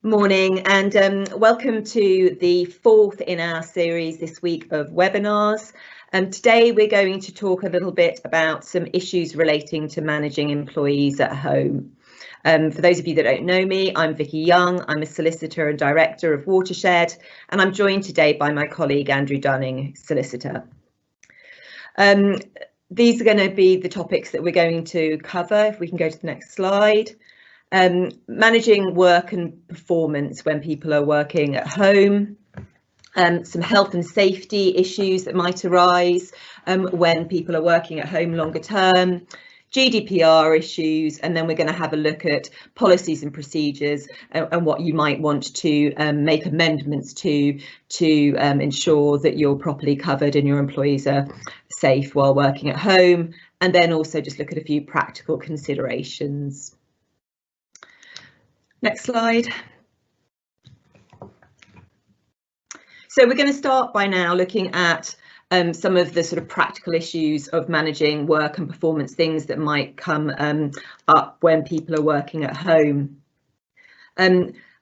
Morning and welcome to the fourth in our series this week of webinars. Today we're going to talk a little bit about some issues relating to managing employees at home. For those of you that don't know me, I'm Vicky Young. I'm a solicitor and director of Watershed, and I'm joined today by my colleague Andrew Dunning, solicitor. These are going to be the topics that we're going to cover. If we can go to the next slide. Managing work and performance when people are working at home, some health and safety issues that might arise when people are working at home longer term, GDPR issues, and then we're going to have a look at policies and procedures and what you might want to make amendments to ensure that you're properly covered and your employees are safe while working at home, and then also just look at a few practical considerations. Next slide. So we're going to start by now looking at some of the sort of practical issues of managing work and performance, things that might come up when people are working at home.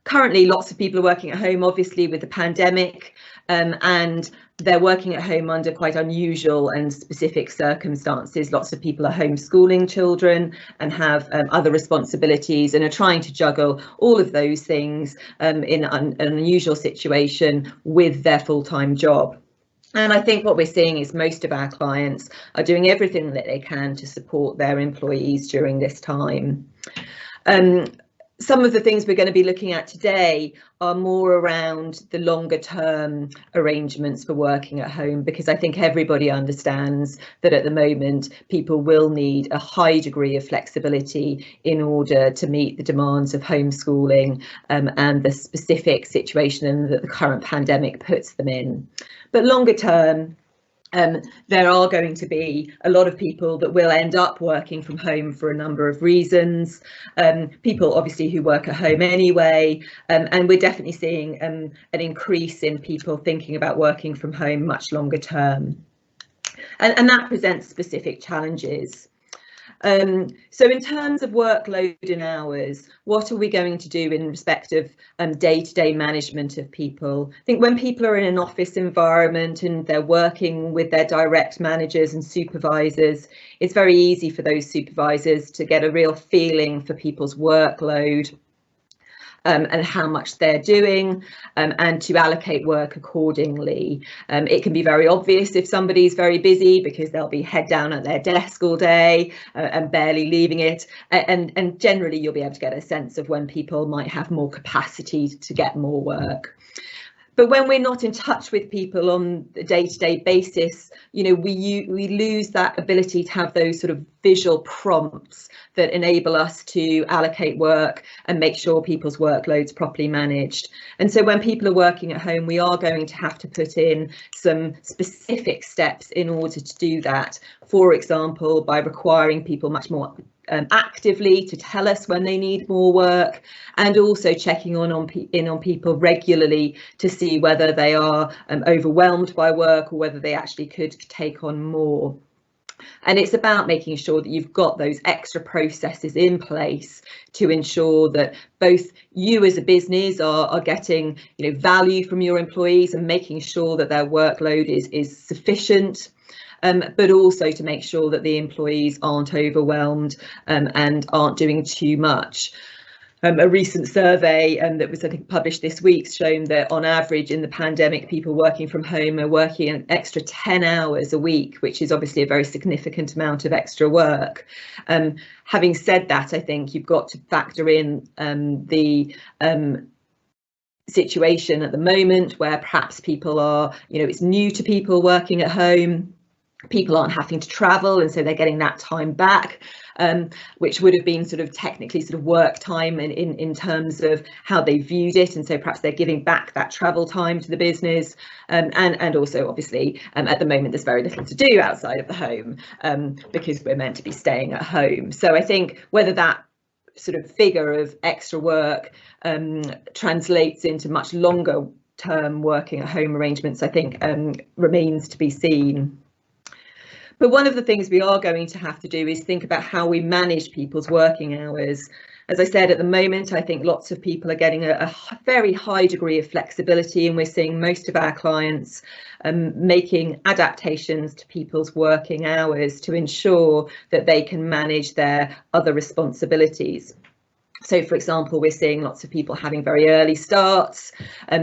Currently, lots of people are working at home, obviously, with the pandemic, and they're working at home under quite unusual and specific circumstances. Lots of people are homeschooling children and have other responsibilities and are trying to juggle all of those things in an unusual situation with their full-time job. And I think what we're seeing is most of our clients are doing everything that they can to support their employees during this time. Some of the things we're going to be looking at today are more around the longer term arrangements for working at home, because I think everybody understands that at the moment people will need a high degree of flexibility in order to meet the demands of homeschooling and the specific situation that the current pandemic puts them in. But longer term, there are going to be a lot of people that will end up working from home for a number of reasons. People obviously who work at home anyway, and we're definitely seeing an increase in people thinking about working from home much longer term. And that presents specific challenges. So in terms of workload and hours, what are we going to do in respect of day-to-day management of people? I think when people are in an office environment and they're working with their direct managers and supervisors, it's very easy for those supervisors to get a real feeling for people's workload and how much they're doing, and to allocate work accordingly. It can be very obvious if somebody's very busy because they'll be head down at their desk all day and barely leaving it, and generally you'll be able to get a sense of when people might have more capacity to get more work. But when we're not in touch with people on a day-to-day basis, you know, we lose that ability to have those sort of visual prompts that enable us to allocate work and make sure people's workload's properly managed. And so when people are working at home, we are going to have to put in some specific steps in order to do that. For example, by requiring people much more actively to tell us when they need more work, and also checking in on people regularly to see whether they are overwhelmed by work or whether they actually could take on more. And it's about making sure that you've got those extra processes in place to ensure that both you as a business are getting, you know, value from your employees and making sure that their workload is sufficient. But also to make sure that the employees aren't overwhelmed and aren't doing too much. A recent survey that was, I think, published this week shown that on average in the pandemic, people working from home are working an extra 10 hours a week, which is obviously a very significant amount of extra work. Having said that, I think you've got to factor in the situation at the moment where perhaps people are, you know, it's new to people working at home. People aren't having to travel, and so they're getting that time back, which would have been sort of technically sort of work time in terms of how they viewed it, and so perhaps they're giving back that travel time to the business, and also obviously at the moment there's very little to do outside of the home because we're meant to be staying at home. So I think whether that sort of figure of extra work translates into much longer term working at home arrangements, I think remains to be seen. But one of the things we are going to have to do is think about how we manage people's working hours. As I said, at the moment, I think lots of people are getting a very high degree of flexibility, and we're seeing most of our clients making adaptations to people's working hours to ensure that they can manage their other responsibilities. So, for example, we're seeing lots of people having very early starts,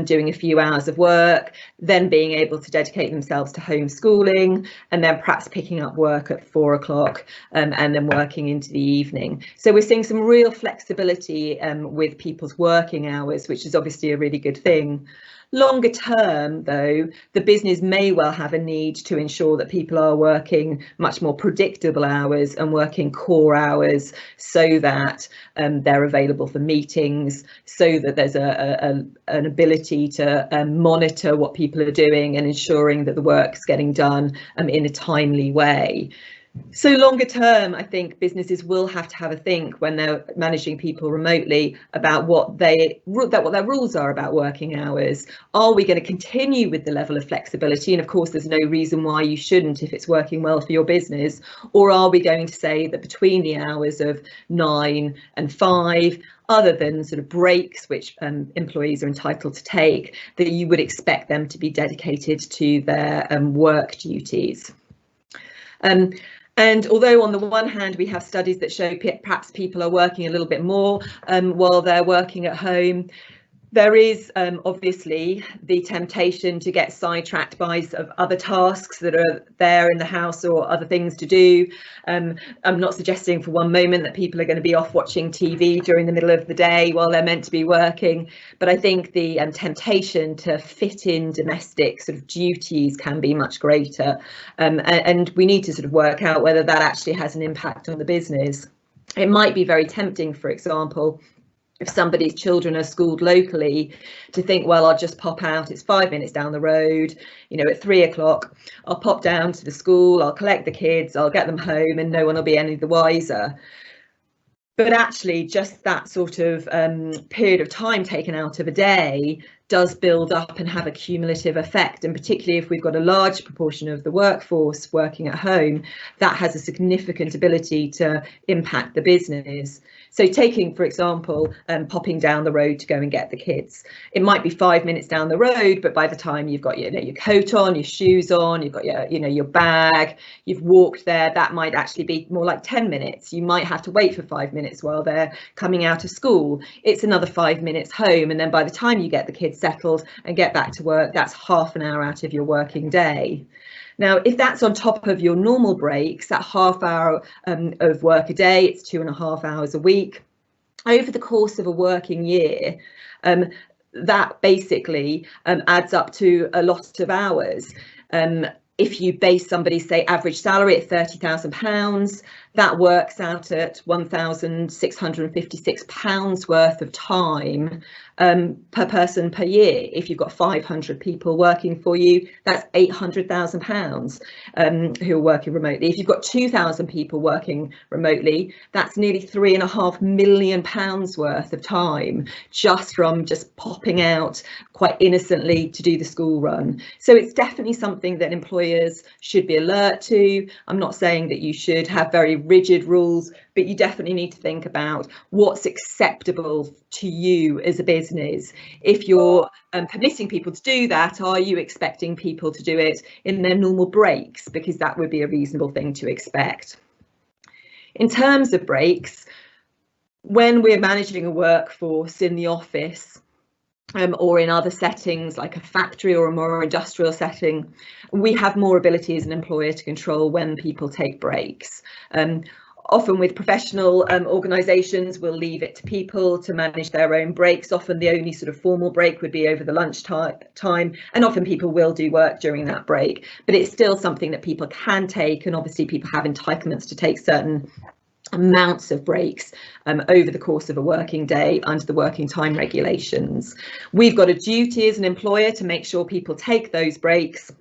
doing a few hours of work, then being able to dedicate themselves to homeschooling, and then perhaps picking up work at 4 o'clock and then working into the evening. So we're seeing some real flexibility with people's working hours, which is obviously a really good thing. Longer term, though, the business may well have a need to ensure that people are working much more predictable hours and working core hours, so that they're available for meetings, so that there's an ability to monitor what people are doing and ensuring that the work's getting done in a timely way. So longer term, I think businesses will have to have a think when they're managing people remotely about what their rules are about working hours. Are we going to continue with the level of flexibility? And of course, there's no reason why you shouldn't if it's working well for your business. Or are we going to say that between the hours of 9 and 5, other than sort of breaks, which employees are entitled to take, that you would expect them to be dedicated to their work duties? And although on the one hand we have studies that show perhaps people are working a little bit more while they're working at home, there is obviously the temptation to get sidetracked by sort of other tasks that are there in the house or other things to do. I'm not suggesting for one moment that people are going to be off watching TV during the middle of the day while they're meant to be working, but I think the temptation to fit in domestic sort of duties can be much greater, and we need to sort of work out whether that actually has an impact on the business. It might be very tempting, for example, if somebody's children are schooled locally, to think, well, I'll just pop out, it's 5 minutes down the road, you know, at 3 o'clock, I'll pop down to the school, I'll collect the kids, I'll get them home, and no one will be any the wiser. But actually, just that sort of period of time taken out of a day does build up and have a cumulative effect. And particularly if we've got a large proportion of the workforce working at home, that has a significant ability to impact the business. So taking, for example, popping down the road to go and get the kids, it might be 5 minutes down the road, but by the time you've got your coat on, your shoes on, you've got your bag, you've walked there, that might actually be more like 10 minutes. You might have to wait for 5 minutes while they're coming out of school. It's another 5 minutes home, and then by the time you get the kids settled and get back to work, that's half an hour out of your working day. Now, if that's on top of your normal breaks, that half hour of work a day, it's 2.5 hours a week. Over the course of a working year, that basically adds up to a lot of hours. If you base somebody's, say, average salary at £30,000, that works out at £1,656 worth of time per person per year. If you've got 500 people working for you, that's £800,000 who are working remotely. If you've got 2,000 people working remotely, that's nearly £3.5 million worth of time just from popping out quite innocently to do the school run. So it's definitely something that employers should be alert to. I'm not saying that you should have very rigid rules, but you definitely need to think about what's acceptable to you as a business. If you're permitting people to do that, are you expecting people to do it in their normal breaks? Because that would be a reasonable thing to expect. In terms of breaks, when we're managing a workforce in the office, or in other settings like a factory or a more industrial setting, we have more ability as an employer to control when people take breaks. Often with professional organisations, we'll leave it to people to manage their own breaks. Often the only sort of formal break would be over the lunch time, and often people will do work during that break, but it's still something that people can take, and obviously people have entitlements to take certain amounts of breaks over the course of a working day under the working time regulations. We've got a duty as an employer to make sure people take those breaks,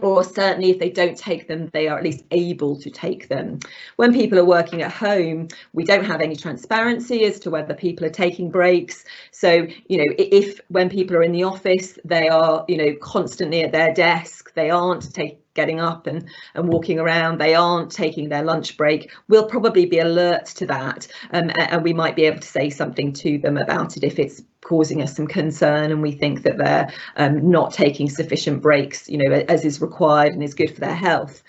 or certainly if they don't take them, they are at least able to take them. When people are working at home, we don't have any transparency as to whether people are taking breaks. So, if when people are in the office, they are, constantly at their desk, they aren't getting up and walking around, they aren't taking their lunch break, we'll probably be alert to that, and we might be able to say something to them about it if it's causing us some concern and we think that they're not taking sufficient breaks, as is required and is good for their health.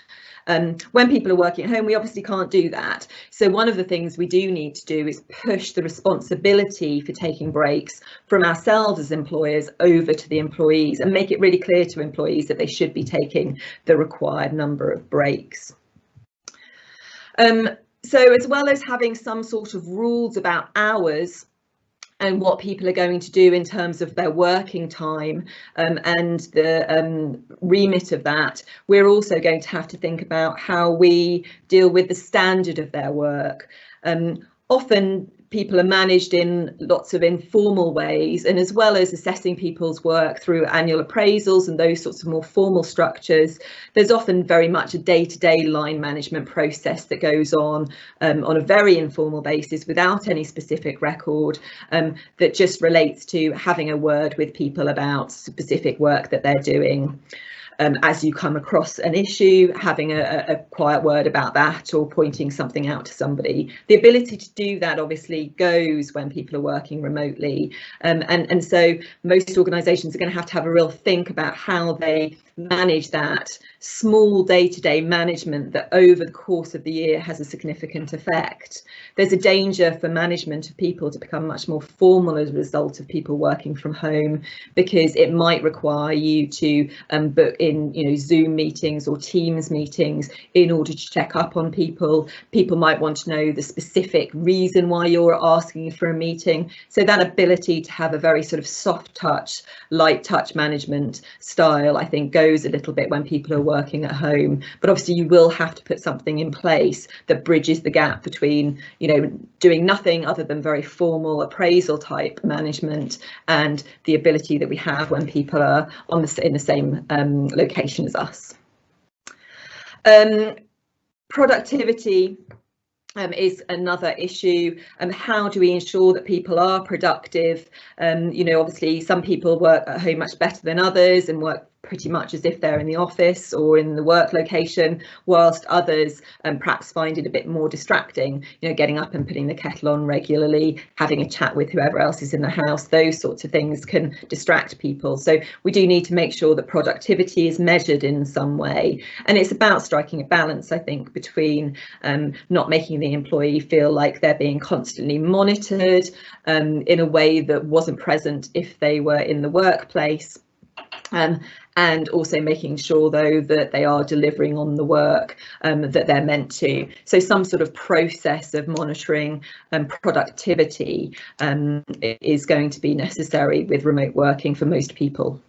When people are working at home, we obviously can't do that. So one of the things we do need to do is push the responsibility for taking breaks from ourselves as employers over to the employees and make it really clear to employees that they should be taking the required number of breaks. So as well as having some sort of rules about hours and what people are going to do in terms of their working time and the remit of that, we're also going to have to think about how we deal with the standard of their work. Often people are managed in lots of informal ways, and as well as assessing people's work through annual appraisals and those sorts of more formal structures, there's often very much a day-to-day line management process that goes on a very informal basis without any specific record, that just relates to having a word with people about specific work that they're doing. As you come across an issue, having a quiet word about that or pointing something out to somebody. The ability to do that obviously goes when people are working remotely, and so most organisations are going to have a real think about how they manage that small day-to-day management that over the course of the year has a significant effect. There's a danger for management of people to become much more formal as a result of people working from home, because it might require you to book in Zoom meetings or Teams meetings in order to check up on people. People might want to know the specific reason why you're asking for a meeting. So that ability to have a very sort of soft touch, light touch management style, I think, goes a little bit when people are working at home. But obviously you will have to put something in place that bridges the gap between doing nothing other than very formal appraisal type management and the ability that we have when people are in the same location as us. Productivity is another issue. How do we ensure that people are productive? Obviously some people work at home much better than others and work pretty much as if they're in the office or in the work location, whilst others perhaps find it a bit more distracting, getting up and putting the kettle on regularly, having a chat with whoever else is in the house. Those sorts of things can distract people. So we do need to make sure that productivity is measured in some way. And it's about striking a balance, I think, between not making the employee feel like they're being constantly monitored in a way that wasn't present if they were in the workplace. And also making sure, though, that they are delivering on the work that they're meant to. So some sort of process of monitoring productivity is going to be necessary with remote working for most people.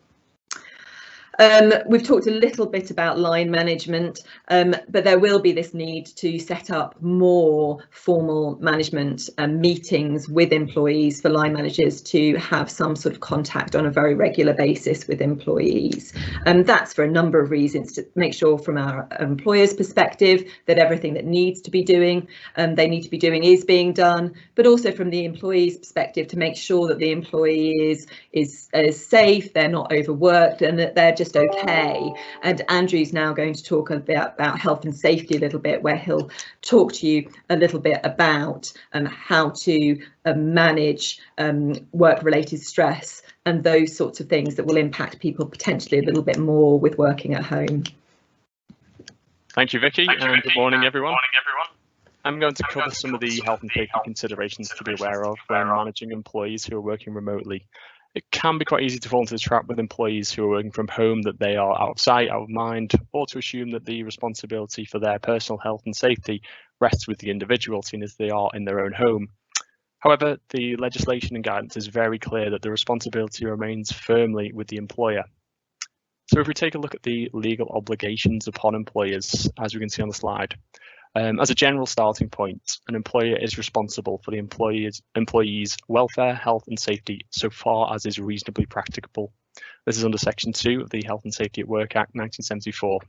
We've talked a little bit about line management, but there will be this need to set up more formal management meetings with employees for line managers to have some sort of contact on a very regular basis with employees. And that's for a number of reasons, to make sure from our employer's perspective that everything that needs to be doing, they need to be doing is being done, but also from the employee's perspective to make sure that the employee is safe, they're not overworked, and that they're just okay. And Andrew's now going to talk a bit about health and safety a little bit, where he'll talk to you a little bit about how to manage work-related stress and those sorts of things that will impact people potentially a little bit more with working at home. Thank you, Vicky, and good morning, everyone. I'm going to cover some of the health and safety considerations to be aware of when managing employees who are working remotely. It can be quite easy to fall into the trap with employees who are working from home that they are out of sight, out of mind, or to assume that the responsibility for their personal health and safety rests with the individual, seen as they are in their own home. However, the legislation and guidance is very clear that the responsibility remains firmly with the employer. So if we take a look at the legal obligations upon employers, as we can see on the slide, as a general starting point, an employer is responsible for the employee's welfare, health and safety so far as is reasonably practicable. This is under Section 2 of the Health and Safety at Work Act 1974.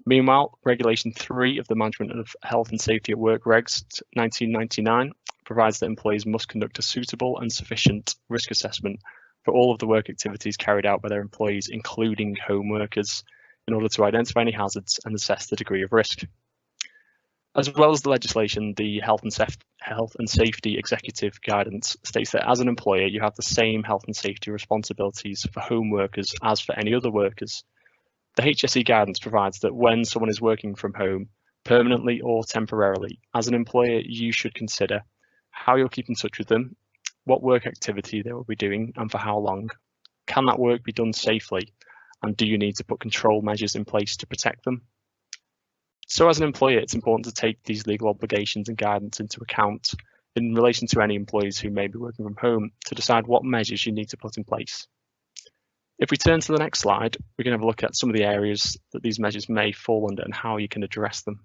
Meanwhile, Regulation 3 of the Management of Health and Safety at Work Regs 1999 provides that employees must conduct a suitable and sufficient risk assessment for all of the work activities carried out by their employees, including home workers. in order to identify any hazards and assess the degree of risk. As well as the legislation, the Health and Safety Executive Guidance states that as an employer, you have the same health and safety responsibilities for home workers as for any other workers. The HSE guidance provides that when someone is working from home, permanently or temporarily, as an employer, you should consider how you'll keep in touch with them, what work activity they will be doing and for how long. Can that work be done safely? And do you need to put control measures in place to protect them? So as an employer, it's important to take these legal obligations and guidance into account in relation to any employees who may be working from home to decide what measures you need to put in place. If we turn to the next slide, we can have a look at some of the areas that these measures may fall under and how you can address them.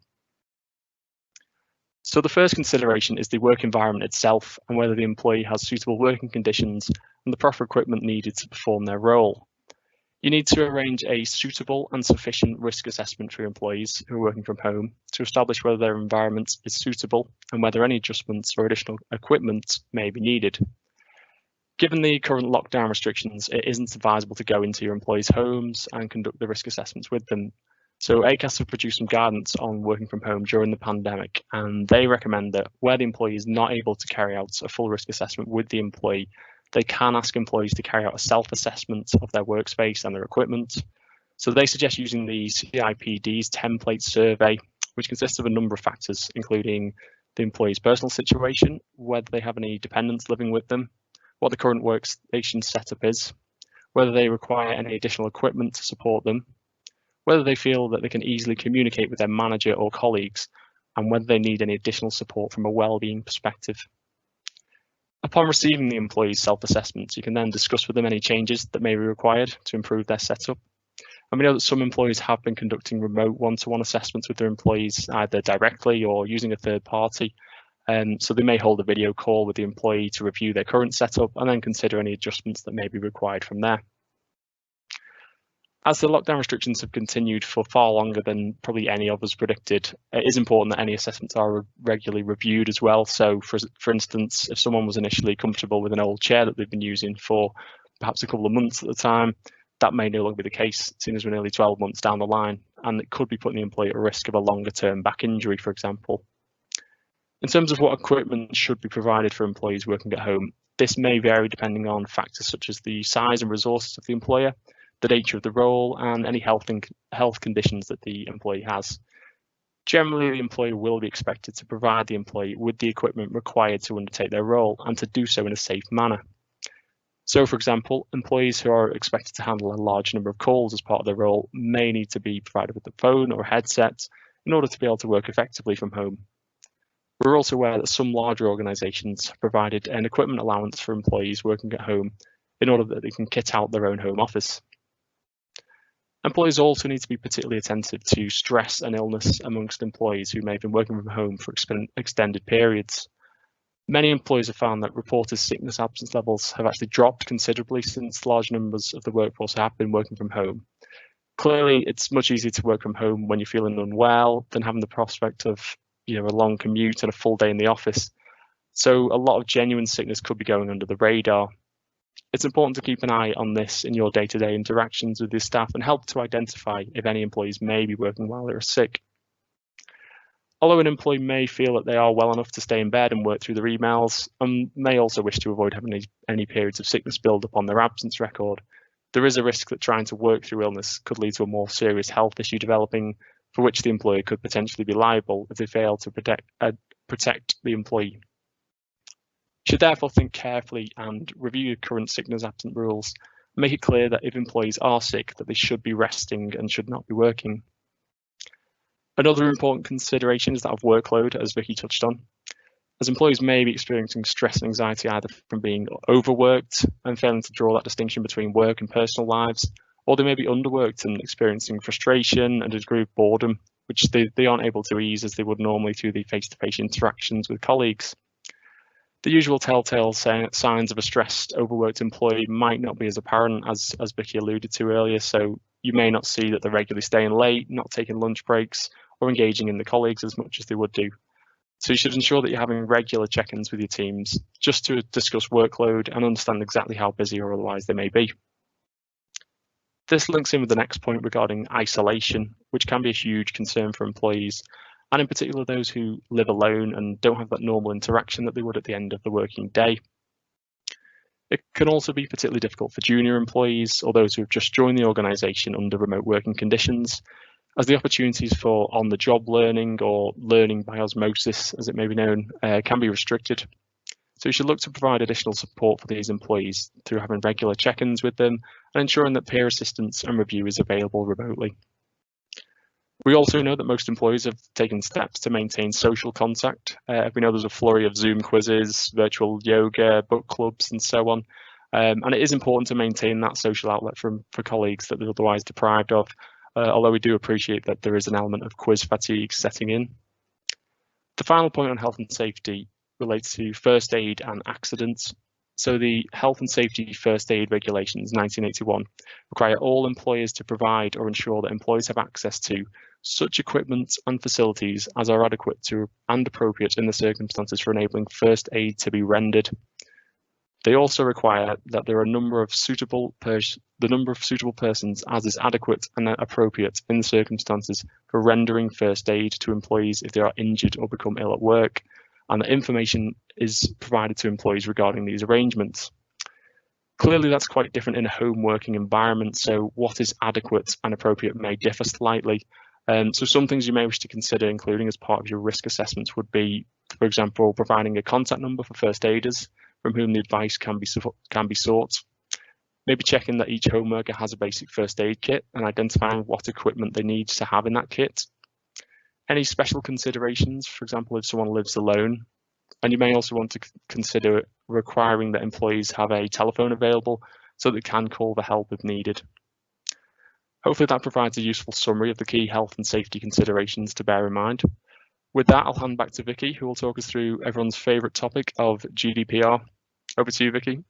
So the first consideration is the work environment itself and whether the employee has suitable working conditions and the proper equipment needed to perform their role. You need to arrange a suitable and sufficient risk assessment for employees who are working from home to establish whether their environment is suitable and whether any adjustments or additional equipment may be needed. Given the current lockdown restrictions, it isn't advisable to go into your employees' homes and conduct the risk assessments with them. So ACAS have produced some guidance on working from home during the pandemic, and they recommend that where the employee is not able to carry out a full risk assessment with the employee, they can ask employees to carry out a self-assessment of their workspace and their equipment. So they suggest using the CIPD's template survey, which consists of a number of factors, including the employee's personal situation, whether they have any dependents living with them, what the current workstation setup is, whether they require any additional equipment to support them, whether they feel that they can easily communicate with their manager or colleagues, and whether they need any additional support from a well-being perspective. Upon receiving the employee's self-assessments, you can then discuss with them any changes that may be required to improve their setup. And we know that some employees have been conducting remote one-to-one assessments with their employees, either directly or using a third party. So they may hold a video call with the employee to review their current setup and then consider any adjustments that may be required from there. As the lockdown restrictions have continued for far longer than probably any of us predicted, it is important that any assessments are regularly reviewed as well. So for instance, if someone was initially comfortable with an old chair that they've been using for perhaps a couple of months at the time, that may no longer be the case, seeing as we're nearly 12 months down the line, and it could be putting the employee at risk of a longer term back injury, for example. In terms of what equipment should be provided for employees working at home, this may vary depending on factors such as the size and resources of the employer, the nature of the role, and any health conditions that the employee has. Generally, the employer will be expected to provide the employee with the equipment required to undertake their role and to do so in a safe manner. So, for example, employees who are expected to handle a large number of calls as part of their role may need to be provided with a phone or a headset in order to be able to work effectively from home. We're also aware that some larger organisations have provided an equipment allowance for employees working at home in order that they can kit out their own home office. Employees also need to be particularly attentive to stress and illness amongst employees who may have been working from home for extended periods. Many employees have found that reported sickness absence levels have actually dropped considerably since large numbers of the workforce have been working from home. Clearly, it's much easier to work from home when you're feeling unwell than having the prospect of a long commute and a full day in the office. So a lot of genuine sickness could be going under the radar. It's important to keep an eye on this in your day-to-day interactions with your staff and help to identify if any employees may be working while they're sick. Although an employee may feel that they are well enough to stay in bed and work through their emails, and may also wish to avoid having any periods of sickness build up on their absence record, there is a risk that trying to work through illness could lead to a more serious health issue developing, for which the employer could potentially be liable if they fail to protect the employee. You should therefore think carefully and review your current sickness absence rules. Make it clear that if employees are sick, that they should be resting and should not be working. Another important consideration is that of workload, as Vicky touched on, as employees may be experiencing stress and anxiety either from being overworked and failing to draw that distinction between work and personal lives, or they may be underworked and experiencing frustration and a degree of boredom, which they aren't able to ease as they would normally through the face-to-face interactions with colleagues. The usual telltale signs of a stressed, overworked employee might not be as apparent as Vicky alluded to earlier, so you may not see that they're regularly staying late, not taking lunch breaks, or engaging in the colleagues as much as they would do. So you should ensure that you're having regular check-ins with your teams just to discuss workload and understand exactly how busy or otherwise they may be. This links in with the next point regarding isolation, which can be a huge concern for employees, and in particular those who live alone and don't have that normal interaction that they would at the end of the working day. It can also be particularly difficult for junior employees or those who have just joined the organisation under remote working conditions, as the opportunities for on-the-job learning or learning by osmosis, as it may be known, can be restricted. So you should look to provide additional support for these employees through having regular check-ins with them and ensuring that peer assistance and review is available remotely. We also know that most employees have taken steps to maintain social contact. We know there's a flurry of Zoom quizzes, virtual yoga, book clubs, and so on. And it is important to maintain that social outlet for colleagues that they're otherwise deprived of, although we do appreciate that there is an element of quiz fatigue setting in. The final point on health and safety relates to first aid and accidents. So the Health and Safety First Aid Regulations 1981 require all employers to provide or ensure that employees have access to such equipment and facilities as are adequate to and appropriate in the circumstances for enabling first aid to be rendered. They also require that there are a number of suitable persons as is adequate and appropriate in the circumstances for rendering first aid to employees if they are injured or become ill at work, and that information is provided to employees regarding these arrangements. Clearly, that's quite different in a home working environment, so what is adequate and appropriate may differ slightly. So some things you may wish to consider including as part of your risk assessments would be, for example, providing a contact number for first aiders from whom the advice can be sought. Maybe checking that each home worker has a basic first aid kit and identifying what equipment they need to have in that kit. Any special considerations, for example, if someone lives alone, and you may also want to consider requiring that employees have a telephone available so they can call for help if needed. Hopefully that provides a useful summary of the key health and safety considerations to bear in mind. With that, I'll hand back to Vicky, who will talk us through everyone's favourite topic of GDPR. Over to you, Vicky.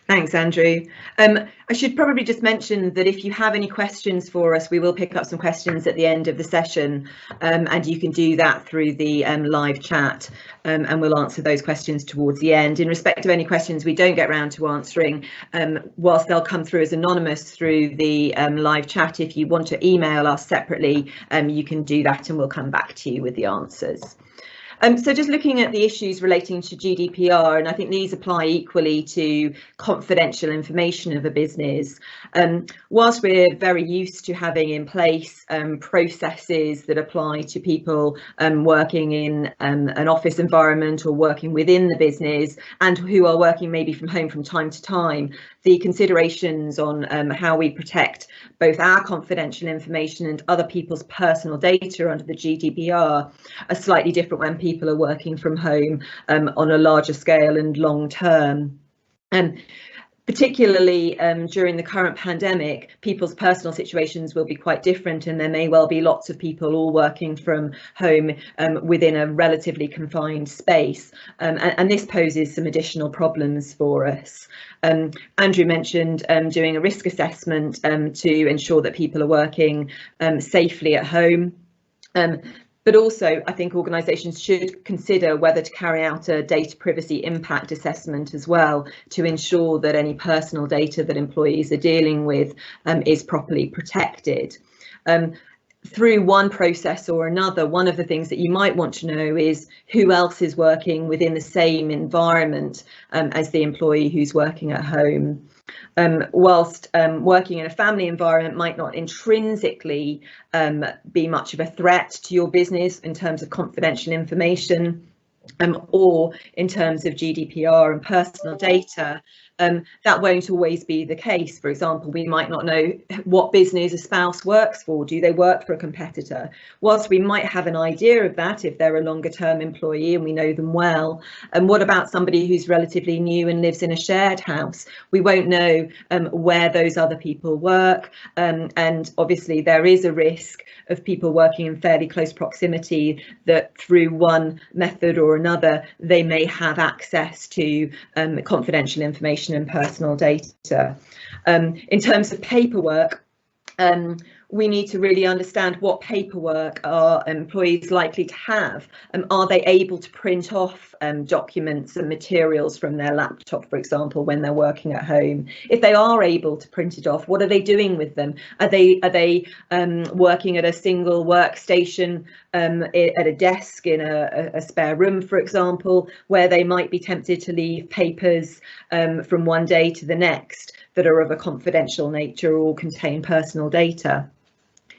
Thanks, Andrew. I should probably just mention that if you have any questions for us, we will pick up some questions at the end of the session, and you can do that through the live chat, and we'll answer those questions towards the end. In respect of any questions we don't get round to answering, whilst they'll come through as anonymous through the live chat, if you want to email us separately, you can do that and we'll come back to you with the answers. So just looking at the issues relating to GDPR, and I think these apply equally to confidential information of a business. Whilst we're very used to having in place processes that apply to people working in an office environment or working within the business and who are working maybe from home from time to time, the considerations on how we protect both our confidential information and other people's personal data under the GDPR are slightly different when people are working from home on a larger scale and long term. Particularly during the current pandemic, people's personal situations will be quite different, and there may well be lots of people all working from home within a relatively confined space, and this poses some additional problems for us. Andrew mentioned doing a risk assessment to ensure that people are working safely at home. But also, I think organisations should consider whether to carry out a data privacy impact assessment as well to ensure that any personal data that employees are dealing with is properly protected. Through one process or another, one of the things that you might want to know is who else is working within the same environment as the employee who's working at home. Whilst working in a family environment might not intrinsically be much of a threat to your business in terms of confidential information or in terms of GDPR and personal data, that won't always be the case. For example, we might not know what business a spouse works for. Do they work for a competitor? Whilst we might have an idea of that if they're a longer term employee and we know them well, and what about somebody who's relatively new and lives in a shared house? We won't know where those other people work, and obviously there is a risk of people working in fairly close proximity that through one method or another they may have access to confidential information and personal data. In terms of paperwork, we need to really understand what paperwork are employees likely to have. Are they able to print off documents and materials from their laptop, for example, when they're working at home? If they are able to print it off, what are they doing with them? Are they working at a single workstation at a desk in a spare room, for example, where they might be tempted to leave papers from one day to the next that are of a confidential nature or contain personal data?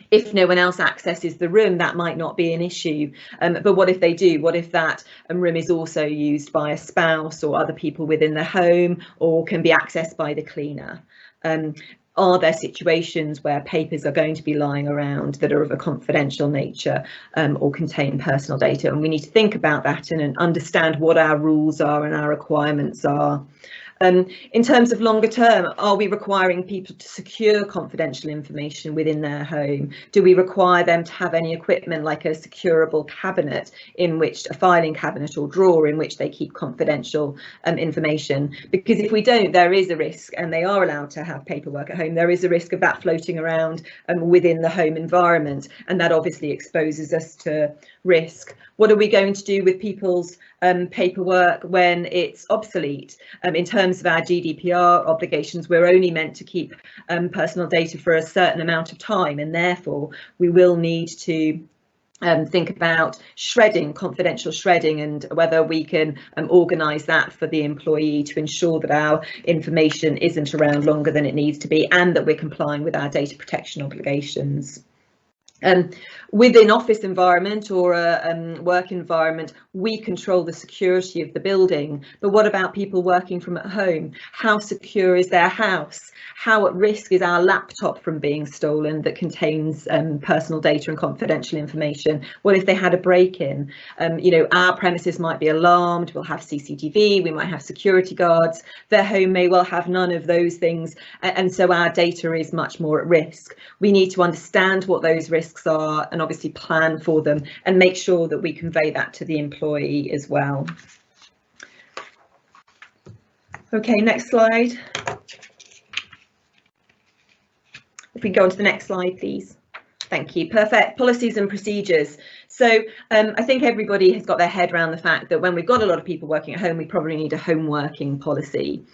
If no one else accesses the room, that might not be an issue. But what if they do? What if that room is also used by a spouse or other people within the home, or can be accessed by the cleaner? Are there situations where papers are going to be lying around that are of a confidential nature or contain personal data? And we need to think about that and understand what our rules are and our requirements are. In terms of longer term, are we requiring people to secure confidential information within their home? Do we require them to have any equipment like a securable cabinet, in which a filing cabinet or drawer in which they keep confidential information? Because if we don't, there is a risk, and they are allowed to have paperwork at home, there is a risk of that floating around within the home environment, and that obviously exposes us to risk. What are we going to do with people's paperwork when it's obsolete? In terms of our GDPR obligations, we're only meant to keep personal data for a certain amount of time, and therefore we will need to think about shredding, confidential shredding, and whether we can organise that for the employee to ensure that our information isn't around longer than it needs to be, and that we're complying with our data protection obligations. Within office environment or a work environment, we control the security of the building, but what about people working from at home? How secure is their house? How at risk is our laptop from being stolen that contains personal data and confidential information? What if they had a break-in? Our premises might be alarmed, we'll have CCTV, we might have security guards. Their home may well have none of those things, and so our data is much more at risk. We need to understand what those risks are and obviously plan for them, and make sure that we convey that to the employee as well. Okay, next slide. If we go on to the next slide, please. Thank you. Perfect. Policies and procedures. So I think everybody has got their head around the fact that when we've got a lot of people working at home, we probably need a home working policy.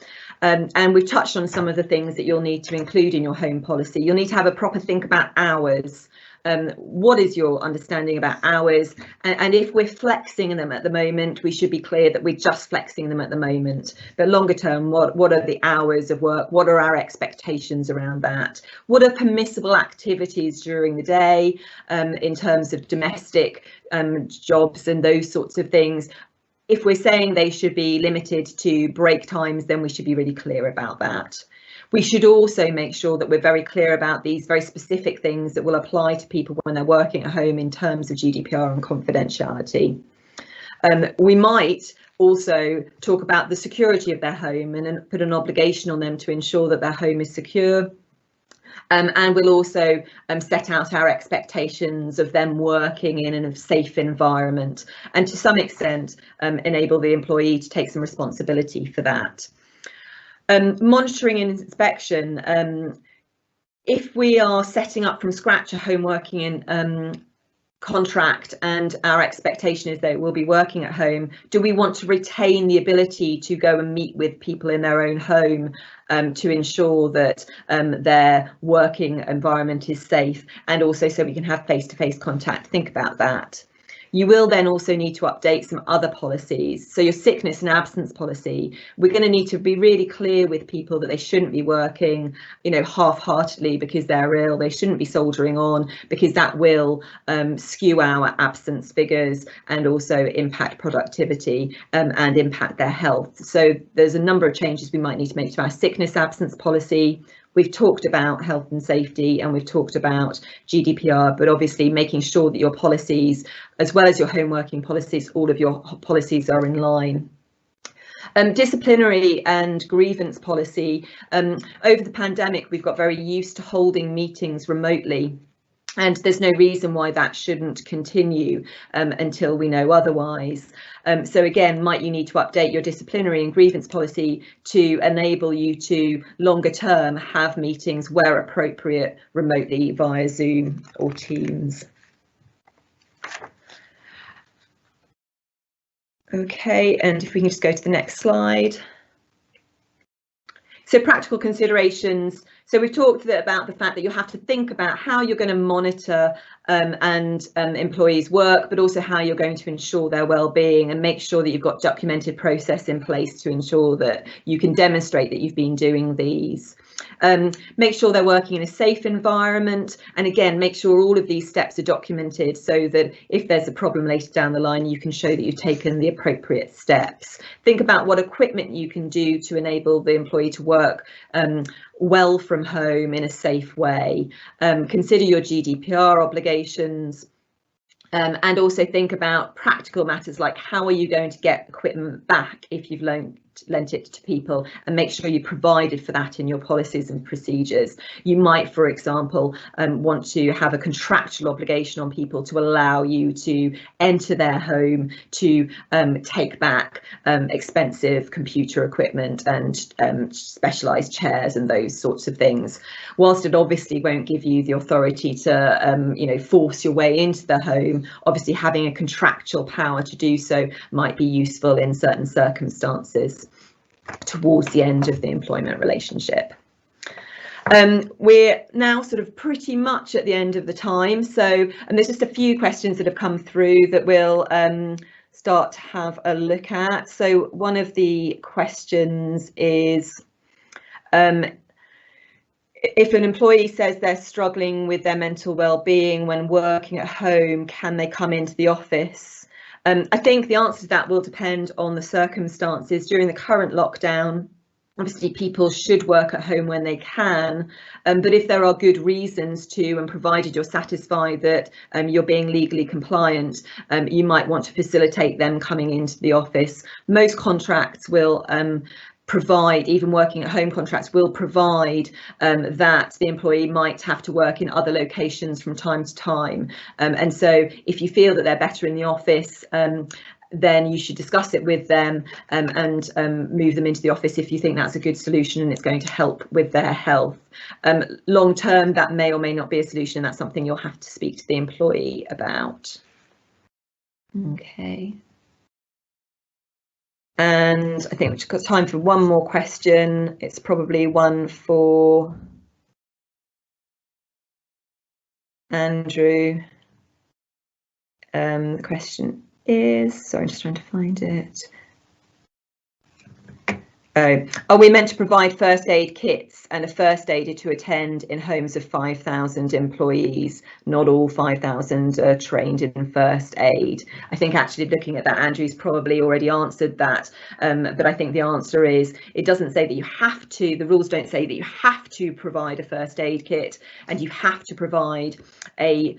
And we've touched on some of the things that you'll need to include in your home policy. You'll need to have a proper think about hours. What is your understanding about hours? And if we're flexing them at the moment, we should be clear that we're just flexing them at the moment. But longer term, what are the hours of work? What are our expectations around that? What are permissible activities during the day in terms of domestic jobs and those sorts of things? If we're saying they should be limited to break times, then we should be really clear about that. We should also make sure that we're very clear about these very specific things that will apply to people when they're working at home in terms of GDPR and confidentiality. We might also talk about the security of their home and put an obligation on them to ensure that their home is secure. And we'll also set out our expectations of them working in a safe environment, and to some extent enable the employee to take some responsibility for that. Monitoring and inspection. If we are setting up from scratch a home working contract and our expectation is they will be working at home, do we want to retain the ability to go and meet with people in their own home to ensure that their working environment is safe, and also so we can have face-to-face contact? Think about that. You will then also need to update some other policies. So your sickness and absence policy, we're going to need to be really clear with people that they shouldn't be working, half-heartedly because they're ill. They shouldn't be soldiering on, because that will skew our absence figures and also impact productivity and impact their health. So there's a number of changes we might need to make to our sickness absence policy. We've talked about health and safety, and we've talked about GDPR, but obviously making sure that your policies, as well as your home working policies, all of your policies are in line. Disciplinary and grievance policy. Over the pandemic, we've got very used to holding meetings remotely. And there's no reason why that shouldn't continue until we know otherwise. So again, might you need to update your disciplinary and grievance policy to enable you to longer term have meetings where appropriate remotely via Zoom or Teams. Okay, and if we can just go to the next slide. So practical considerations. So we've talked about the fact that you have to think about how you're going to monitor employees' work, but also how you're going to ensure their well-being, and make sure that you've got documented process in place to ensure that you can demonstrate that you've been doing these. Make sure they're working in a safe environment, and again, make sure all of these steps are documented so that if there's a problem later down the line, you can show that you've taken the appropriate steps. Think about what equipment you can do to enable the employee to work well from home in a safe way. Consider your GDPR obligations. And also think about practical matters like how are you going to get equipment back if you've lent it to people, and make sure you provided for that in your policies and procedures. You might, for example, want to have a contractual obligation on people to allow you to enter their home to take back expensive computer equipment and specialised chairs and those sorts of things. Whilst it obviously won't give you the authority to force your way into the home, obviously having a contractual power to do so might be useful in certain circumstances towards the end of the employment relationship. We're now sort of pretty much at the end of the time, so and there's just a few questions that have come through that we'll start to have a look at. So one of the questions is, if an employee says they're struggling with their mental well-being when working at home, can they come into the office? I think the answer to that will depend on the circumstances. During the current lockdown, obviously people should work at home when they can, but if there are good reasons to, and provided you're satisfied that you're being legally compliant, you might want to facilitate them coming into the office. Most contracts will provide, even working at home contracts will provide that the employee might have to work in other locations from time to time, and so if you feel that they're better in the office, then you should discuss it with them and move them into the office if you think that's a good solution and it's going to help with their health. Long term, that may or may not be a solution, and that's something you'll have to speak to the employee about. Okay. And I think we've got time for one more question. It's probably one for Andrew. The question is, sorry, I'm just trying to find it. Are we meant to provide first aid kits and a first aider to attend in homes of 5,000 employees? Not all 5,000 are trained in first aid. I think actually looking at that, Andrew's probably already answered that, but I think the answer is it doesn't say that you have to, the rules don't say that you have to provide a first aid kit and you have to provide a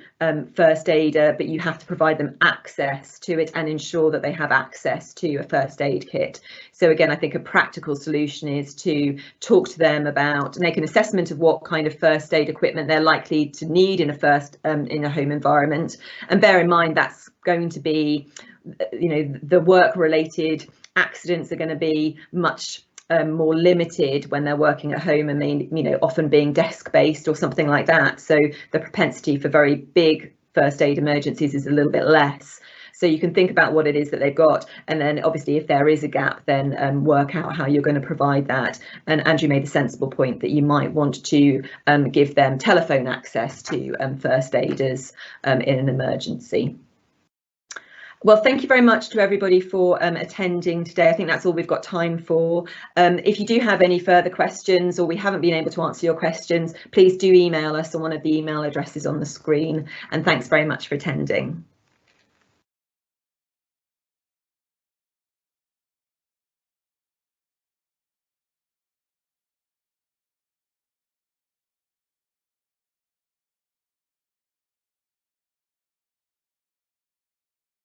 first aider, but you have to provide them access to it and ensure that they have access to a first aid kit. So again, I think a practical solution is to talk to them about, make an assessment of what kind of first aid equipment they're likely to need in a home environment, and bear in mind that's going to be, the work related accidents are going to be much more limited when they're working at home and often being desk based or something like that, so the propensity for very big first aid emergencies is a little bit less. So you can think about what it is that they've got, and then obviously if there is a gap, then work out how you're going to provide that. And Andrew made a sensible point that you might want to give them telephone access to first aiders in an emergency. Well, thank you very much to everybody for attending today. I think that's all we've got time for. If you do have any further questions or we haven't been able to answer your questions, please do email us on one of the email addresses on the screen. And thanks very much for attending.